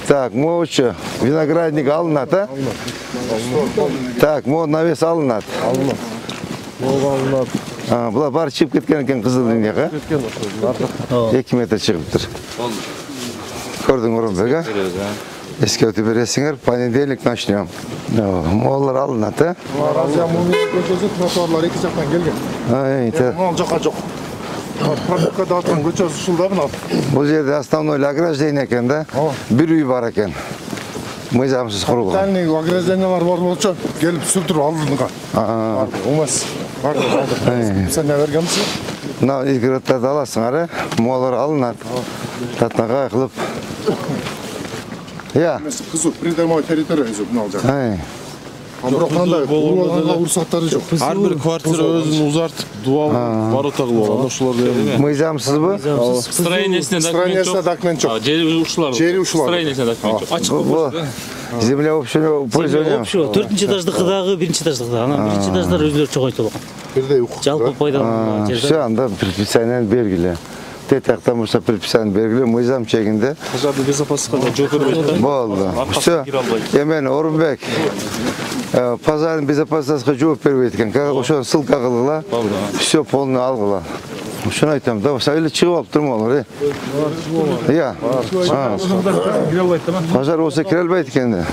Так, молча. Виноградник алынат, а? Так, мол навес алынат. Алынат. Бұла бар чип кеткен екен қызыл дүниеға. 2 метр шығып тұр. Көрдің ұрымдық, а? Еске өті бересіңер, понедельник начнем. Моллар алынат, а? Азия мумия көшесі тротуарлар 2 жақтан келген. Мол жаққа жоқ. Пробукада атқан көшесі ұшылдағын ал. Бұл жерде основной ограждение екен, да? Bir үй бар екен. Мыйзамсыз құрылған. Дальний ограждениялар бар болча, келіп сүртір алдыңға. Умас. Сен не бергенсің? Мынау изгороодтарды аласың, ара? Моллар алынат. Татнаға қылып. Қызу, придомовой территория өзі бұны алжақ. Бірақ қандай ұлғанға ұрсаттары жоқ. Әрбір квартира өзін ұзартып, дуал ворота қылып алған. Мыйзамсыз ба? Строениесіне документ жоқ. Жері ұшылар. Строениесіне документ жоқ. Açık бұл. Земля общего пользования. Төртінші этаждықыдағы, бірінші этаждықыдағы. Бірінші этаждар өзілер чоғайтылған. Бірдей ұқ. Жалпы пайдаланған жерде. Все, анда предписаниен бергілі. Тетақтан мұса предписаниен бергілі, мыйзам чегінде. Пожарды безопасlıqqa жоқ өрбейді. Болды. Все, емен Орынбек. Пазарын безопасностьқа жооп бербейді екен. Ошоны ссылка қылғыла. Все, полный алғыла. Шunu айтам, да, сәйлі шығып алып тұрмы олар, Иә. Пожар олса кіре албайды екенде.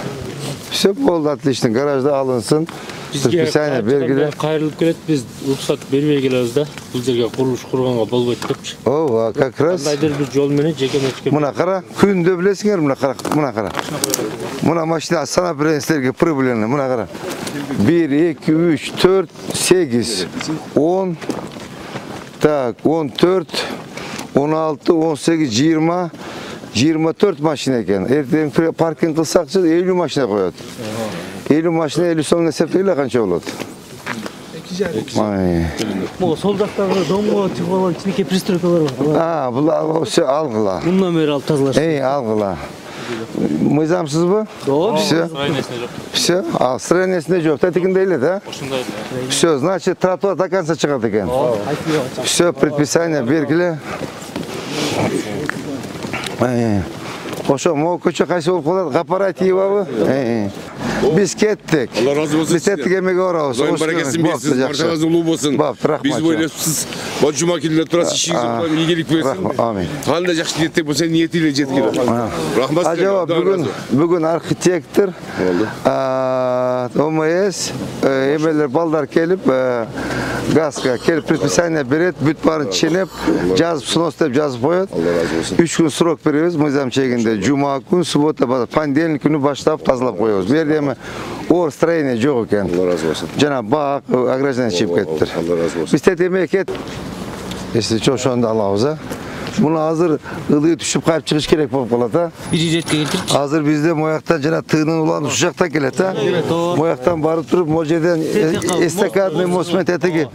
Все болды, отлично. Гаражда алынсын. Предписание бергілі. Қайырылып келеді, біз рұқсат бермей келеміз да. Бұл жерге құрылыс құрғанға болбайды депші. О, как раз. Қандайдыр бір жол менен жеке меншікке. Мына қара, күнде білесіңер, мына қара. Мына машина санапренстерге прибылені, мына қара. 1, 2, 3, 4, 8, 10. Так, 14, 16, 18, 20, 24 машина екен. Ертең паркинг қылсақ 50 машина қояды. 50 машина 50 соңына септейлі қанша болады? 2 Сол жақтағы домға тығылған кішінекей пристройкалар бар. Бұл алғыла. Бұндан бері алып тазалаш. Алғыла. Мыйзамсыз ба? Все. Все. Строениесінде жоқ. Тәтікінде еледі, а? Все, значит, тротуар до конца шығады екен. Все, предписание бергілі. Ошо, мол көші қайсы болып қалады? Қапаратива ба? Біз кеттік. Біз кеттік емеге орауыз. Барекесін берсіз, баршаңыз ұлы болсын. Біз ойлапсыз. Бұл жұма келілер тұрасы ішіңіз ұлғам игелік берсін. Қандай жақшы ниеттек болса ниетілі жеткелі. Рахмат сіздер. Бүгін архитектор, ОМС, емелер балдар келіп, газға келіп предписание береді, бүт барын ченеп, жазып, сынос деп жазып қояды. 3 күн срок береміз, мыйзам чегінде. Жұма күн, суббота, понедельник күні баштап тазалап қоямыз. Бердемі ор строение жоқ екен. Жана бақ, ограждение чип кеттір. Біз тетемей кет. Если что, шонда алауыз, а? Мұны азыр ұлығы түшіп қайып шығыш керек болып қалады, а? Азыр бізде мояқтан жана тығының ұланып ұшақта келеді, а? Мояқтан барып тұрып, мол жерден эстакадный мостмен тетеге.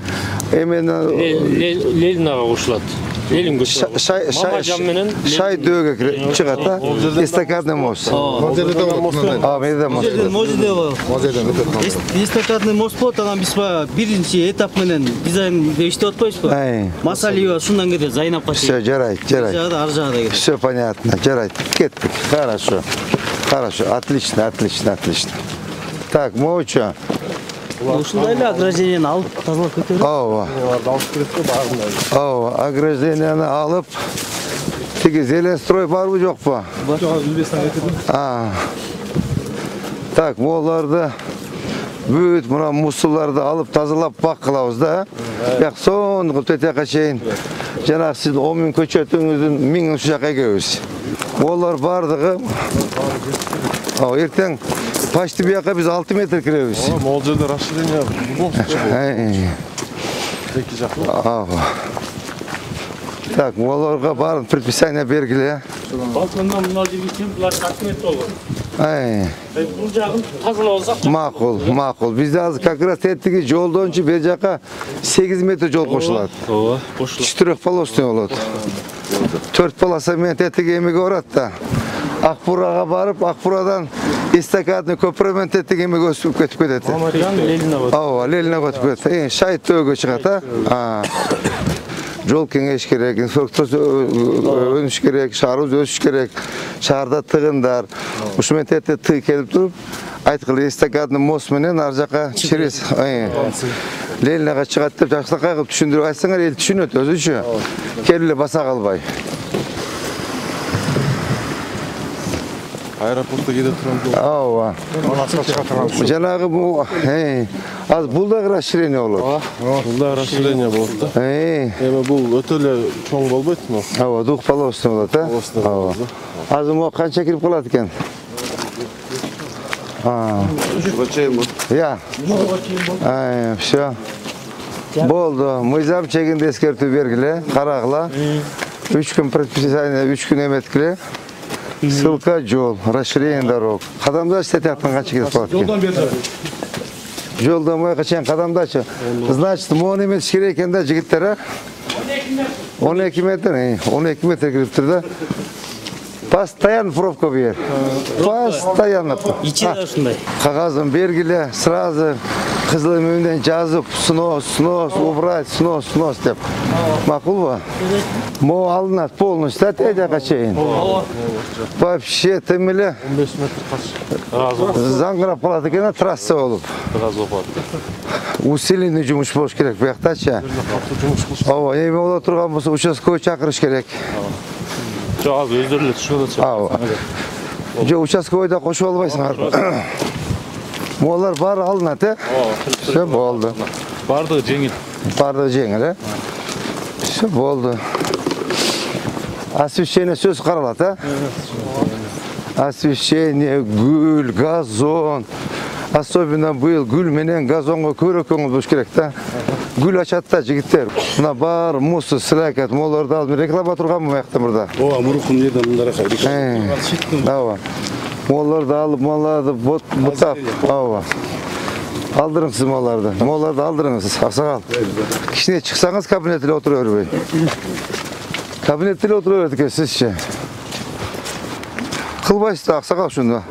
Ленинаға қосылады. Шай дөге шығады, а? Эстакадный мост. Эстакадный мост болады, анан біз бірінші этап менен дизайн дештеп отпайбыз ба? Масалиева шундан кетеді, Зайнапқа. Все, жарайды. Все понятно, жарайды. Кеттік. Хорошо, отлично. Так, молча. Ушундайлы ограждениені алып тазалап кетеді. Ограждениені алып, теге зеленстрой бар бу жоқ па? Так, оларды бүт мына мусуларды алып тазалап бақ қылауыз да. Яқ соңғы тетеқа шейін жаңағы сіздің 10 мың көчетіңіздің 1000 шаққа кеуіз. Олар бардығы. Ертең почти бұяққа біз 6 метр кіреміз. Ол жерде расширение Так, оларға барын предписание бергілі. Балкондан мынау жерге келіп, бұлар 6 метр olur. Бұл жағын тазалап алсақ. Мақұл. Бізде азы как раз теттігі жолдончы бер жаққа 8 метр жол қошылады. 4 полосный болады. 4 полоса мен теттігі емеге орады да. Ақпураға барып, Ақпурадан эстакадный көпірімен теттігі емеге өсіп кетіп кетеді. Ленина Ленина өтіп кетеді. Шай төге шығады. Жол кеңеш керек, инфраструктура өнүш керек, шаарыбыз өсүш керек, шаарда тыгындар. Ушумен тетте тый келип туруп, айткылы эстакадный мост менен ар жака через Ленинаға чыгат деп жакшылыкка кылып түшүндүрүп айтсаңар, эл түшүнөт өзүчө. Келип эле баса калбай. Аэропортта кете турам. Ооба. Жанагы бул аз бул да расширение болот. Бул да расширение болот да. Эми бул өтө эле чоң болбойт-му? Ооба, двухполосный болот, Ооба. Азыр могу канча кирип калат экен? Я. Все. Болду. Мыйзам чегинде эскертүү бергиле, карагыла. 3 күн предписание, 3 күн эметкиле. Ссылка жол, расширение дорог. Кадамдаш сетяктан канча кирип калат экен? Жолдон бери. Жолдон моюка чейин кадамдачы. Значит, мону эметиш керек экен да, жигиттер, 12 метр. 12 метр кириптир да. Постоянно пробка бер. Постоянно. Ичиде ушундай. Кагазын бергиле, сразу кызыл менен жазып, снос, убрать, снос деп. Макулбу? Могу алынат полностью, эдяка чейин. Вообще тем эле 15 метр кач. Заңгырап калат экен, трасса болуп. Усиленный жумуш болуш керек буяктачы. Ооба, эми боло турган болсо участковый чакырыш керек. Жок, азыр өздөрү эле түшүп атат. Ооба. Жок, участковыйда кошуп албайсыңар. Молар баары алынат, Все болду. Бардыгы жеңил. Бардыгы жеңил, Все болду. Освещение сөз каралат, Освещение, гүл, газон. Особенно быйыл гүл менен газонго көрөк көңүл болуш керек да. Гүл ачат да жигиттер. Мына бар мусор силакет, молорду алып реклама турганмы буякта мурда? Ооба, мурукун жерден мындай кайры. Ооба. Молорду алып, маларды бутап, ооба. Алдырыңыз моларды. Моларды алдырыңыз, аксагал. Кичине чыксаңыз кабинетте эле отура бербей. Кабинетте эле отура берет экенсизчи. Кылбайсыз да аксагал ушуну.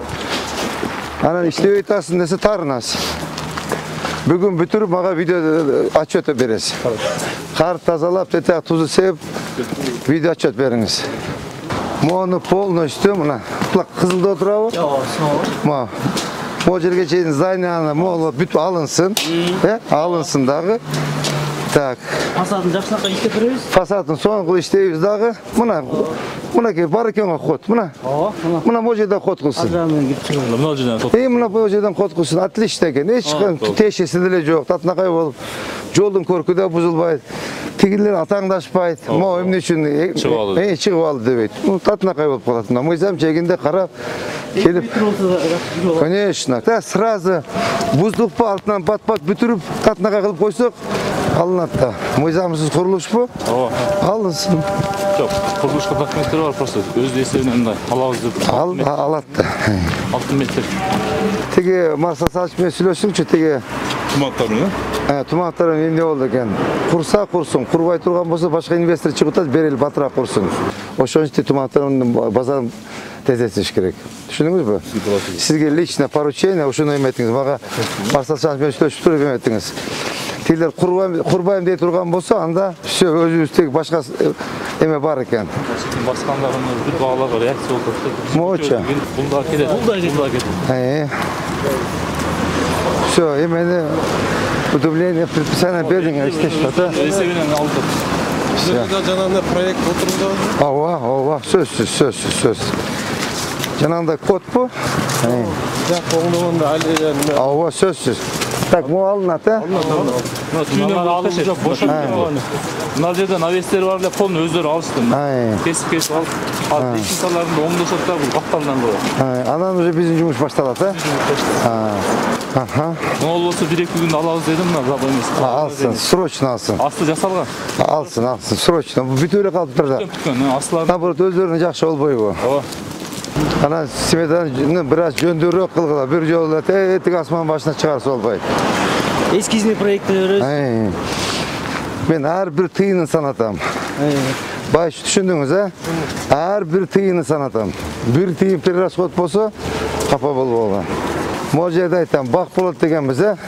Анан иштебей атасың десе тарынасыз. Бүгүн бүтүрүп мага видео отчет бересиз. Кар тазалап, тетек тузу сеп, видео отчет бериңиз. Мону полностью мына кызылда отурабы? Жок, Могу жерге чейин здание могу бүтүп алынсын, алынсын дагы. Так. Фасадын жакшылыкка иштеп беребиз. Фасадын соңку иштейбиз дагы. Мына бар экен ход. Мына могу жерден ход кылсын. Мына жерден ход. Мына могу жерден ход кылсын. Отлично экен. Эч тешеси деле жок. Татынакай болуп, жолдун көркү да бузулбайт. Тигилер атаңдашпайт. Могу эмне үчүн чыгып алды дебейт. Татынакай болуп калат. Мыйзам чегинде карап келип. Конечно. Сразу буздукпу алтынан пат-пат бүтүрүп татынакай кылып койсок, алынат да. Мыйзамсыз курулушпу? Ооба. Алынсын. Жок, курулушка документтер бар, просто өз эсебинен мындай алабыз деп. Алат да. 6 метр. Тиги Марса Салыч менен сүйлөшсүңчү, тиги Туматтар менен? Туматтар эмне болду экен? Курса курсун, курбай турган болсо башка инвестор чыгып атат, берели батыраак курсун. Ошон үчүн туматтардын базарын тездетиш керек. Түшүндүңүзбү? Сизге лично поручение ушуну эметиңиз, мага Марса Салыч менен сүйлөшүп туруп эметиңиз. Тилер курбайм дей турган болсо, анда все өзүбүздөгү башка эме бар экен. Баскандарын бүт багаларга реакция болуп. Мооча. Бул да кетет. Все, эмени удовлетворение предписание бердиңер, иштешип атат. Эсебинен алдык. Жанагындай проект отурду. Ооба, сөзсүз. Жанагындай кодпу? Жак оңдогондо али. Ооба, сөзсүз. Так, могу алынат, Мына жерде навестер бар эле, полный өздөрү алышты. Кесип алып, техникаларын оңдошот да, бул капталдан коет. Анан уже биздин жумуш башталат, Могу болсо 1-2 күндө алабыз дедим, мына забой эмес. Алсын, срочно алсын. Асты жасалган. Алсын, срочно. Бүтүп эле калыптыр да. Аслар. Наоборот, өздөрүнө жакшы болбойбу? Ооба. Анан сметаны бир аз жөндөрөөк кылгыла, бир жолу тиги асман башына чыгарса болбойт. Эскизный проектти беребиз. Мен ар бир тыйынын санатам. Баш түшүндүңүз, ар бир тыйынын санатам. Бир тыйын перерасход болсо, капа болбогула. Могу жерде айтам, бак болот дегенбиз,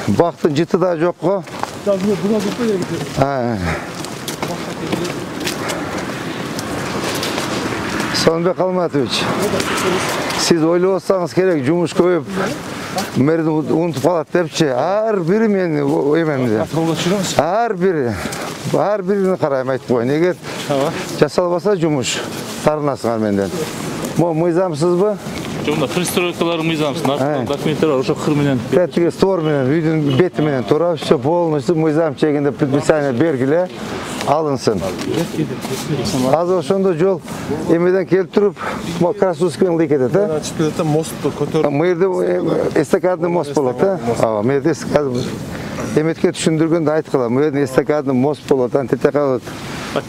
Бактын жыты да жок го. Buna zıpla ya gidiyor. Sonbek Almatovich, siz oylu olsanız gerek, cumuş koyup, merdi unutup kalat depçi, her biri meni ememde. Her birini karayım aytып koyun. Eğer jasalbasa cumuş, tarınasыңар menden. Mıyzamsız mı? Jonda пристройкалар мыйзамсыз, документтер бар, ошо кыр менен. Тетиги стор менен, үйдүн бети менен тура, все полностью мыйзам чегинде предписание бергиле, алынсын. Азыр ошондо жол эмеден келип туруп, Красускин ылдый кетет, э? Most'u kötü. Мыйерде эстакадный мост болот, э? Ооба, мыйерде эстакадный. Эметке түшүндүргөндө айткыла, мыйерде эстакадный мост болот, антите калат.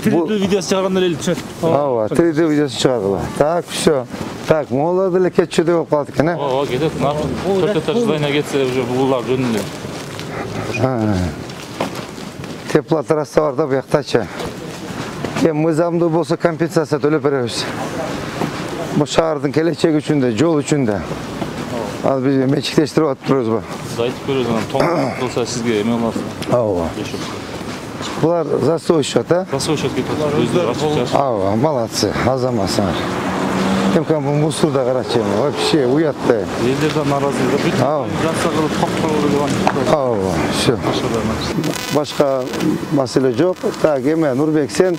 3D видеосы чыгарганда эле түшүнөт. Ооба, 3D видеосу чыгаргыла. Так, все. Так, могулар деле кетчүдөй болуп калат экен, э? Ооба, кетет. Төрт этаж здание кетсе уже булар жөнүндө. Тепло трасса бар да буяктачы. Мыйзамдуу болсо компенсация төлөп беребиз. Бул шаардын келечеги үчүн да, жол үчүн да. Ал биз мечиктештирип атпырбызбы? Сиз айтып көрөсүз, анан тоң кылса сизге эме боласыз. Ооба. Булар застой счет, а? Застой счет кетет. Өздөрү ачып. Ооба, молодцы, азаматсыңар. Эмкан бул мусорда карачы, вообще уятты. Элдерден наразы, бүт жаса кылып токтолду деген. Ооба, все. Башка маселе жок. Так, эме Нурбек, сен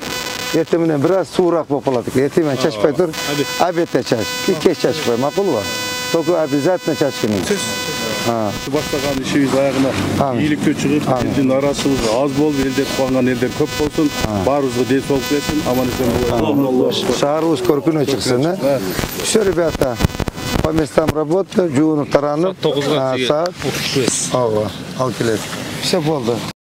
эртең менен бир аз суураак болуп калат экен. Эртең менен чачпай тур. Обедте чач. Кеч чачпай, макулбу? Только обязательно чачкын. Şu başlagan işimiz ayağına iyilikte çıkıp, elden arasımız az bol, elde tutangan elden köp olsun, barımızda des olup versin, aman esen Шаарыбыз көркүнө чыксын, э? Все, ребята, по местам работы, жуунуп таранып, Saat 9'ga saat, uçuş. ооба, ал келет. Все болду.